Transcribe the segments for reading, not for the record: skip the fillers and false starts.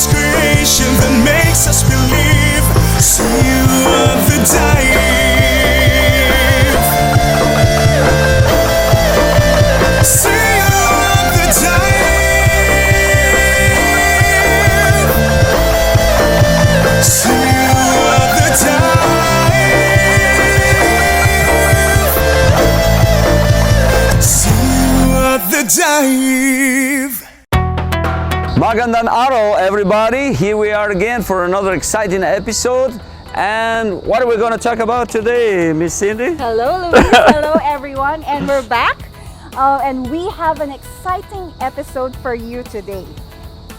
God's creation that makes us believe. See you at the dive. See you at the dive. See you at the dive. See you at the dive. Magandang araw, everybody. Here we are again for another exciting episode. And what are we going to talk about today, Miss Cindy? Hello, Luis. Hello, everyone. And we're back. And we have an exciting episode for you today.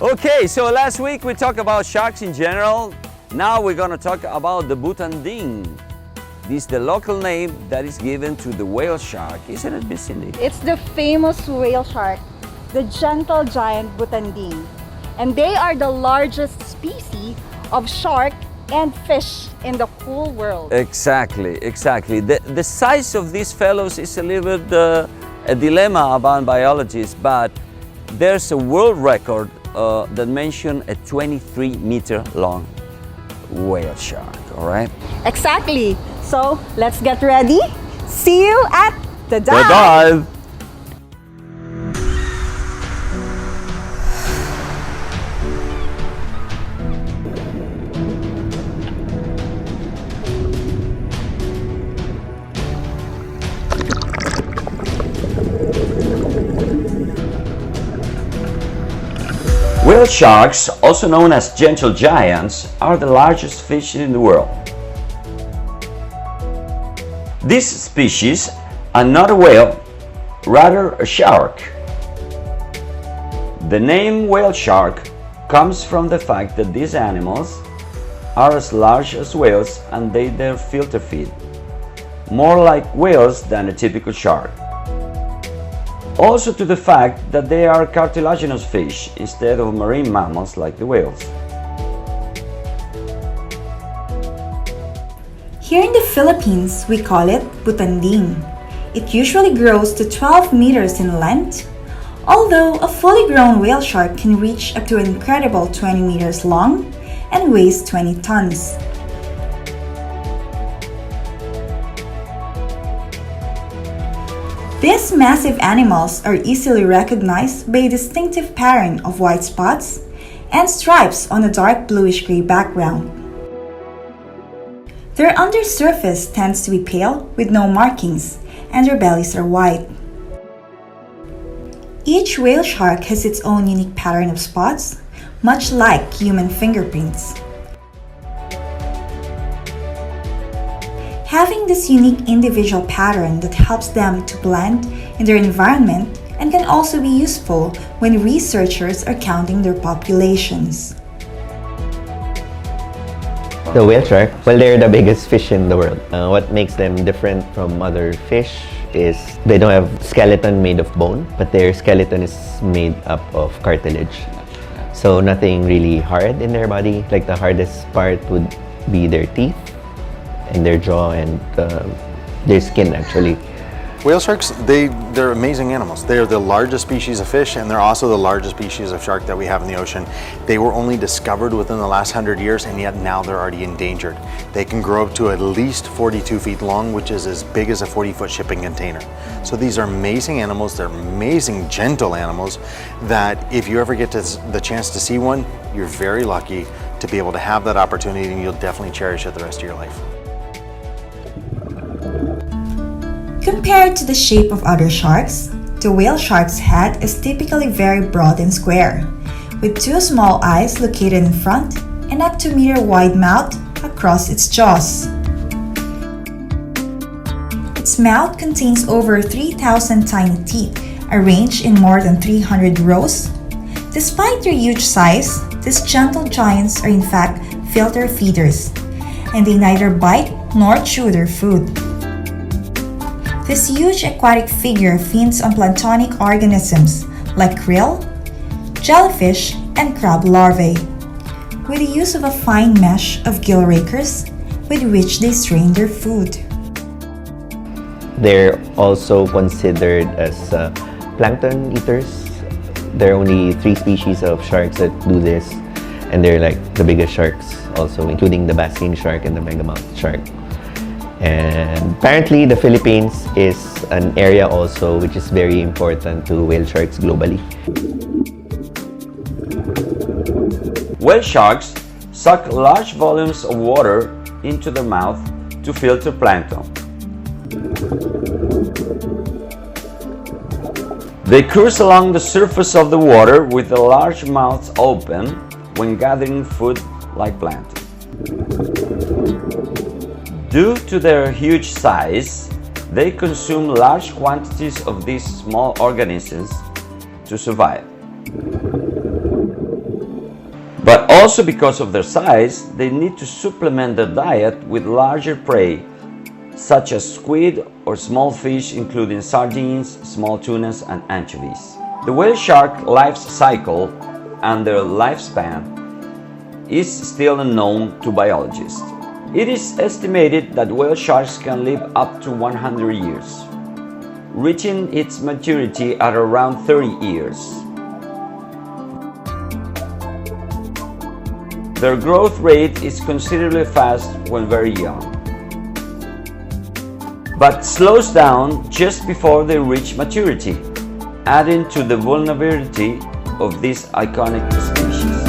Okay, so last week we talked about sharks in general. Now we're going to talk about the butanding. This is the local name that is given to the whale shark, isn't it, Miss Cindy? It's the famous whale shark, the gentle giant butanding. And they are the largest species of shark and fish in the whole world. Exactly. The size of these fellows is a little bit a dilemma about biologists, but there's a world record that mentions a 23-meter long whale shark, all right? Exactly. So let's get ready. See you at the dive. The dive. Whale sharks, also known as gentle giants, are the largest fish in the world. This species are not a whale, rather a shark. The name whale shark comes from the fact that these animals are as large as whales and they filter feed, more like whales than a typical shark. Also to the fact that they are cartilaginous fish instead of marine mammals like the whales. Here in the Philippines, we call it butanding. It usually grows to 12 meters in length, although a fully grown whale shark can reach up to an incredible 20 meters long and weighs 20 tons. These massive animals are easily recognized by a distinctive pattern of white spots and stripes on a dark bluish-gray background. Their undersurface tends to be pale with no markings, and their bellies are white. Each whale shark has its own unique pattern of spots, much like human fingerprints. Having this unique individual pattern that helps them to blend in their environment and can also be useful when researchers are counting their populations. The whale shark, well, they're the biggest fish in the world. What makes them different from other fish is they don't have skeleton made of bone, but their skeleton is made up of cartilage. So nothing really hard in their body. Like the hardest part would be their teeth and their jaw and their skin actually. Whale sharks, they're amazing animals. They are the largest species of fish, and they're also the largest species of shark that we have in the ocean. They were only discovered within the last 100 years, and yet now they're already endangered. They can grow up to at least 42 feet long, which is as big as a 40-foot shipping container. So these are amazing animals. They're amazing, gentle animals that if you ever get the chance to see one, you're very lucky to be able to have that opportunity, and you'll definitely cherish it the rest of your life. Compared to the shape of other sharks, the whale shark's head is typically very broad and square, with two small eyes located in front and a 2-meter wide mouth across its jaws. Its mouth contains over 3,000 tiny teeth arranged in more than 300 rows. Despite their huge size, these gentle giants are in fact filter feeders, and they neither bite nor chew their food. This huge aquatic figure feeds on planktonic organisms like krill, jellyfish, and crab larvae, with the use of a fine mesh of gill rakers with which they strain their food. They're also considered as plankton eaters. There are only 3 species of sharks that do this, and they're like the biggest sharks also, including the baleen shark and the megamouth shark. And apparently the Philippines is an area also which is very important to whale sharks globally. Whale sharks suck large volumes of water into their mouth to filter plankton. They cruise along the surface of the water with their large mouths open when gathering food like plankton. Due to their huge size, they consume large quantities of these small organisms to survive. But also because of their size, they need to supplement their diet with larger prey, such as squid or small fish including sardines, small tunas, and anchovies. The whale shark life cycle and their lifespan is still unknown to biologists. It is estimated that whale sharks can live up to 100 years, reaching its maturity at around 30 years. Their growth rate is considerably fast when very young, but slows down just before they reach maturity, adding to the vulnerability of this iconic species.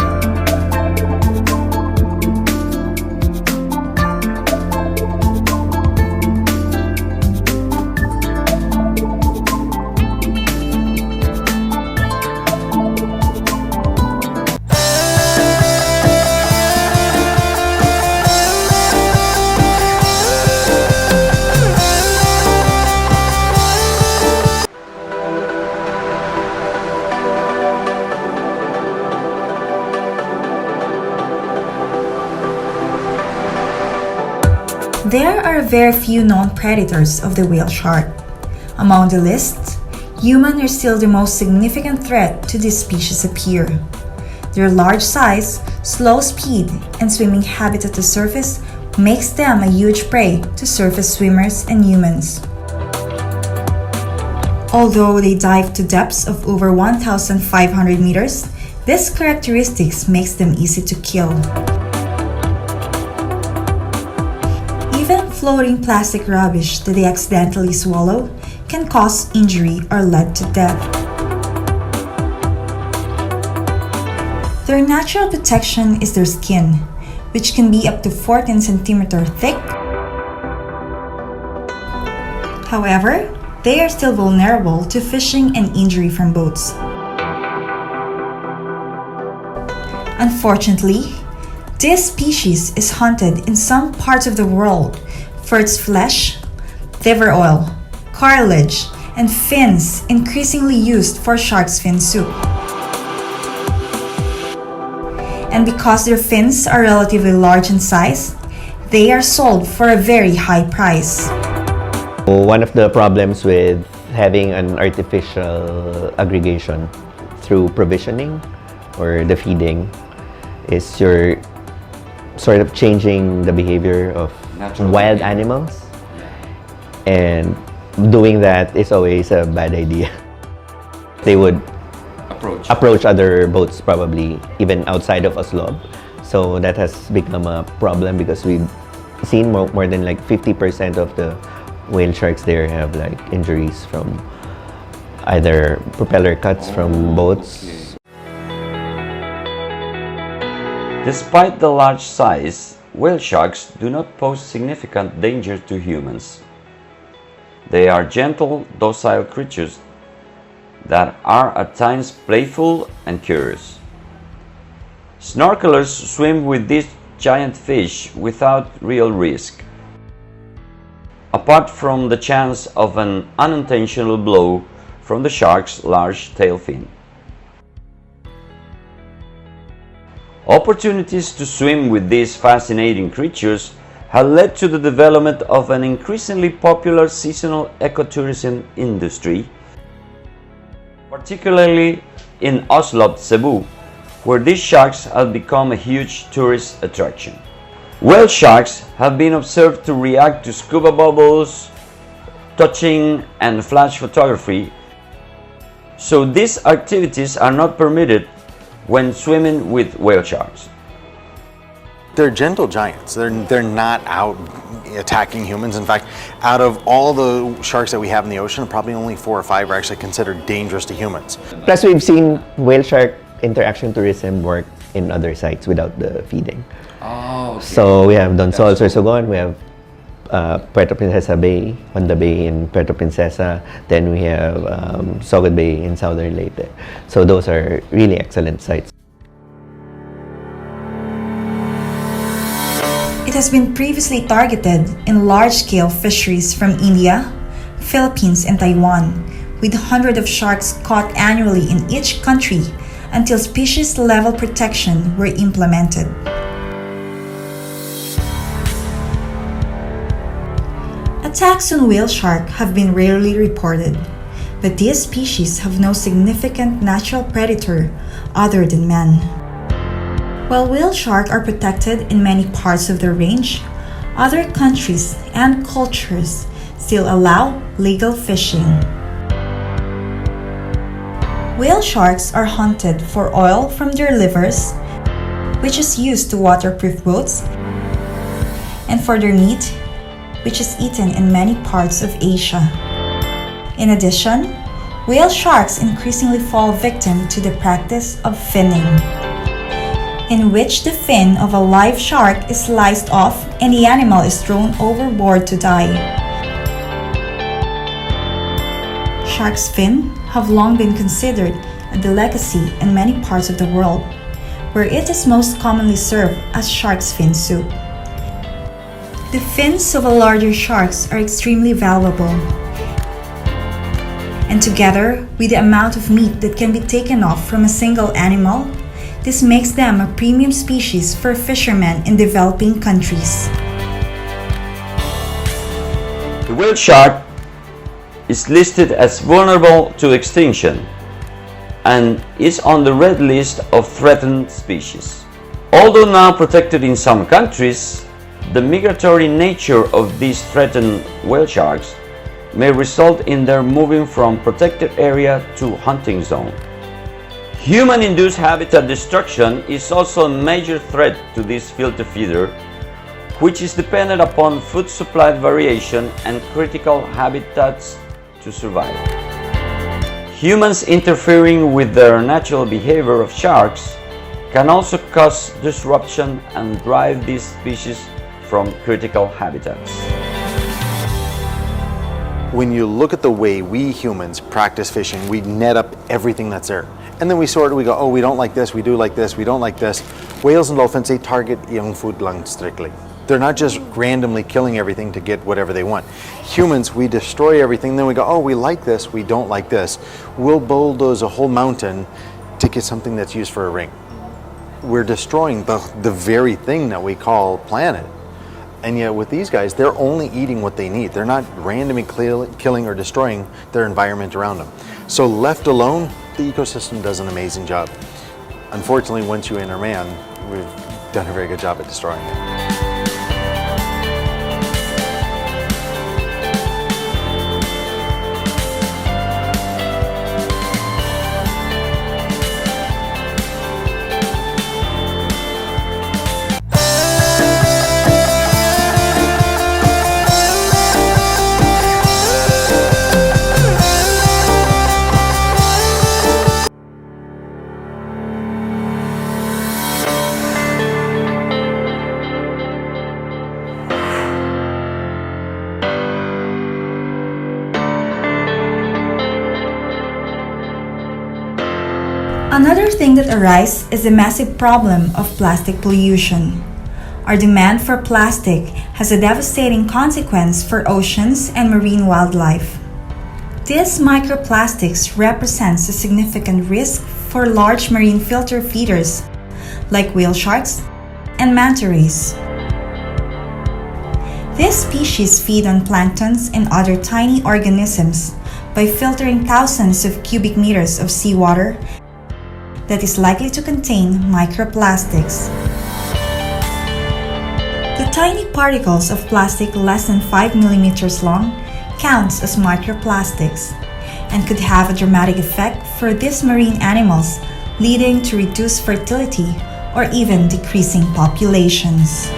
There are very few known predators of the whale shark. Among the list, humans are still the most significant threat to this species appear. Their large size, slow speed, and swimming habit at the surface makes them a huge prey to surface swimmers and humans. Although they dive to depths of over 1,500 meters, this characteristics makes them easy to kill. Even floating plastic rubbish that they accidentally swallow can cause injury or lead to death. Their natural protection is their skin, which can be up to 14 centimeters thick. However, they are still vulnerable to fishing and injury from boats. Unfortunately, this species is hunted in some parts of the world for its flesh, liver oil, cartilage, and fins increasingly used for shark's fin soup. And because their fins are relatively large in size, they are sold for a very high price. One of the problems with having an artificial aggregation through provisioning or the feeding is you're sort of changing the behavior of wild animals, and doing that is always a bad idea. They would approach other boats, probably even outside of Oslo. So that has become a problem because we've seen more than like 50% of the whale sharks there have like injuries from either propeller cuts from boats. Despite the large size, whale sharks do not pose significant danger to humans. They are gentle, docile creatures that are at times playful and curious. Snorkelers swim with these giant fish without real risk, apart from the chance of an unintentional blow from the shark's large tail fin. Opportunities to swim with these fascinating creatures have led to the development of an increasingly popular seasonal ecotourism industry, particularly in Oslo, Cebu, where these sharks have become a huge tourist attraction. Whale sharks have been observed to react to scuba bubbles, touching, and flash photography, so these activities are not permitted when swimming with whale sharks. They're gentle giants. They're not out attacking humans. In fact, out of all the sharks that we have in the ocean, probably only 4 or 5 are actually considered dangerous to humans. Plus, we've seen whale-shark interaction tourism work in other sites without the feeding. Oh, okay. So we have Donsol, Sorsogon, we have Puerto Princesa Bay, Honda Bay in Puerto Princesa, then we have Sogod Bay in Southern Leyte. So those are really excellent sites. It has been previously targeted in large-scale fisheries from India, Philippines, and Taiwan, with hundreds of sharks caught annually in each country until species-level protection were implemented. Attacks on whale shark have been rarely reported, but these species have no significant natural predator other than man. While whale sharks are protected in many parts of their range, other countries and cultures still allow legal fishing. Whale sharks are hunted for oil from their livers, which is used to waterproof boats, and for their meat, which is eaten in many parts of Asia. In addition, whale sharks increasingly fall victim to the practice of finning, in which the fin of a live shark is sliced off and the animal is thrown overboard to die. Shark's fin have long been considered a delicacy in many parts of the world, where it is most commonly served as shark's fin soup. The fins of a larger sharks are extremely valuable, and together with the amount of meat that can be taken off from a single animal, this makes them a premium species for fishermen in developing countries. The whale shark is listed as vulnerable to extinction and is on the red list of threatened species. Although now protected in some countries, the migratory nature of these threatened whale sharks may result in their moving from protected area to hunting zone. Human-induced habitat destruction is also a major threat to this filter feeder, which is dependent upon food supply variation and critical habitats to survive. Humans interfering with the natural behavior of sharks can also cause disruption and drive these species from critical habitats. When you look at the way we humans practice fishing, we net up everything that's there. And then we sort it, we go, oh, we don't like this, we do like this, we don't like this. Whales and dolphins, they target young food lang strictly. They're not just randomly killing everything to get whatever they want. Humans, we destroy everything, then we go, oh, we like this, we don't like this. We'll bulldoze a whole mountain to get something that's used for a ring. We're destroying the very thing that we call planet. And yet with these guys, they're only eating what they need. They're not randomly killing or destroying their environment around them. So left alone, the ecosystem does an amazing job. Unfortunately, once you interman, we've done a very good job at destroying it. Another thing that arises is the massive problem of plastic pollution. Our demand for plastic has a devastating consequence for oceans and marine wildlife. These microplastics represents a significant risk for large marine filter feeders like whale sharks and manta rays. These species feed on planktons and other tiny organisms by filtering thousands of cubic meters of seawater that is likely to contain microplastics. The tiny particles of plastic less than 5 millimeters long counts as microplastics and could have a dramatic effect for these marine animals, leading to reduced fertility or even decreasing populations.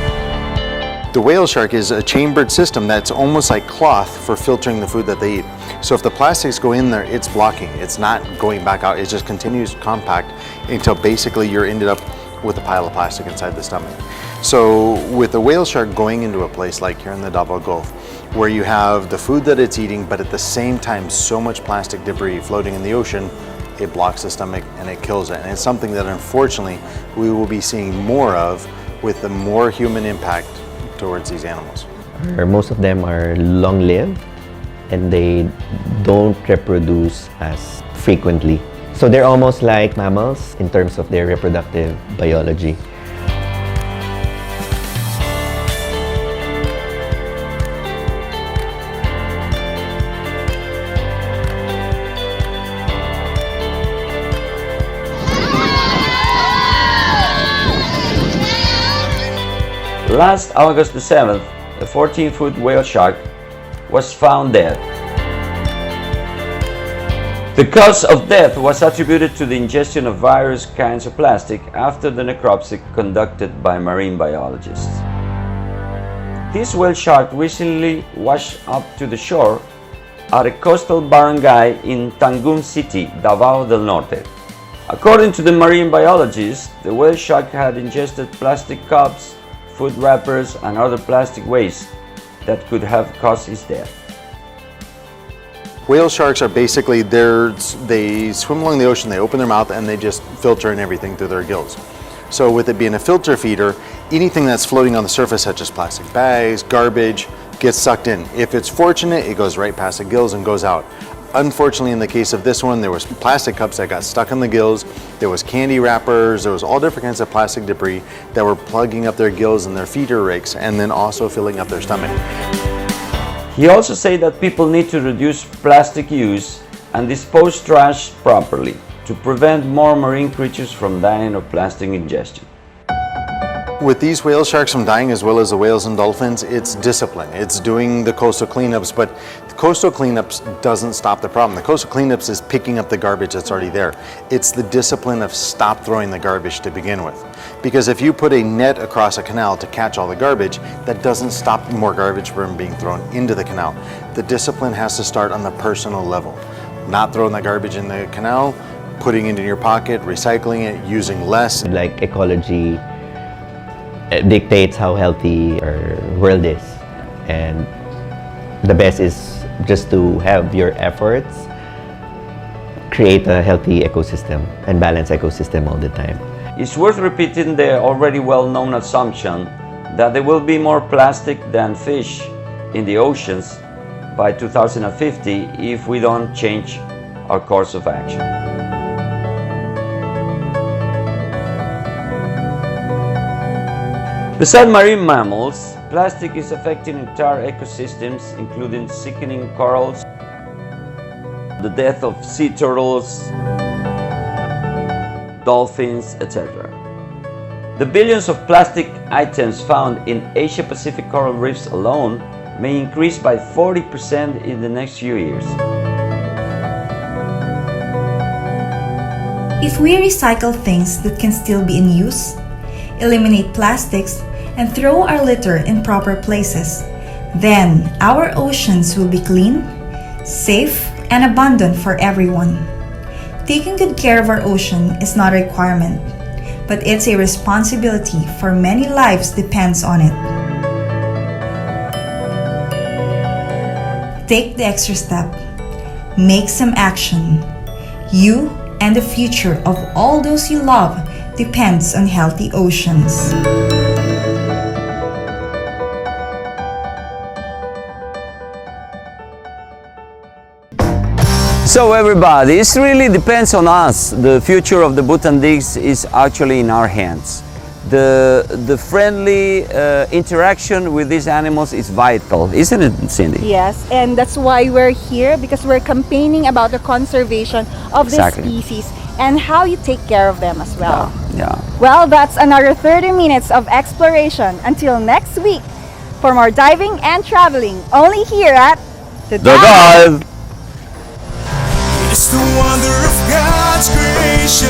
The whale shark is a chambered system that's almost like cloth for filtering the food that they eat. So if the plastics go in there, it's blocking. It's not going back out. It just continues compact until basically you're ended up with a pile of plastic inside the stomach. So with the whale shark going into a place like here in the Davao Gulf, where you have the food that it's eating, but at the same time so much plastic debris floating in the ocean, it blocks the stomach and it kills it. And it's something that unfortunately we will be seeing more of with the more human impact towards these animals. Most of them are long-lived and they don't reproduce as frequently. So they're almost like mammals in terms of their reproductive biology. Last August the 7th, a 14-foot whale shark was found dead. The cause of death was attributed to the ingestion of various kinds of plastic after the necropsy conducted by marine biologists. This whale shark recently washed up to the shore at a coastal barangay in Tangum City, Davao del Norte. According to the marine biologists, the whale shark had ingested plastic cups, food wrappers, and other plastic waste that could have caused his death. Whale sharks are basically, they swim along the ocean, they open their mouth and they just filter in everything through their gills. So with it being a filter feeder, anything that's floating on the surface such as plastic bags, garbage, gets sucked in. If it's fortunate, it goes right past the gills and goes out. Unfortunately, in the case of this one, there was plastic cups that got stuck in the gills, there was candy wrappers, there was all different kinds of plastic debris that were plugging up their gills and their feeder rakes and then also filling up their stomach. He also said that people need to reduce plastic use and dispose trash properly to prevent more marine creatures from dying of plastic ingestion. With these whale sharks from dying, as well as the whales and dolphins, it's discipline. It's doing the coastal cleanups, but the coastal cleanups doesn't stop the problem. The coastal cleanups is picking up the garbage that's already there. It's the discipline of stop throwing the garbage to begin with. Because if you put a net across a canal to catch all the garbage, that doesn't stop more garbage from being thrown into the canal. The discipline has to start on the personal level. Not throwing the garbage in the canal, putting it in your pocket, recycling it, using less. Like ecology dictates how healthy our world is, and the best is just to have your efforts create a healthy ecosystem and balanced ecosystem all the time. It's worth repeating the already well-known assumption that there will be more plastic than fish in the oceans by 2050 if we don't change our course of action. Beside marine mammals, plastic is affecting entire ecosystems, including sickening corals, the death of sea turtles, dolphins, etc. The billions of plastic items found in Asia-Pacific coral reefs alone may increase by 40% in the next few years. If we recycle things that can still be in use, eliminate plastics, and throw our litter in proper places, then our oceans will be clean, safe, and abundant for everyone. Taking good care of our ocean is not a requirement, but it's a responsibility, for many lives depends on it. Take the extra step. Make some action. You and the future of all those you love depends on healthy oceans. So everybody, it really depends on us. The future of the Butandigs is actually in our hands. The friendly interaction with these animals is vital, isn't it, Cindy? Yes, and that's why we're here, because we're campaigning about the conservation of Exactly. this species and how you take care of them as well. Yeah. Well, that's another 30 minutes of exploration. Until next week, for more diving and traveling, only here at The The Dive! It's the wonder of God's creation.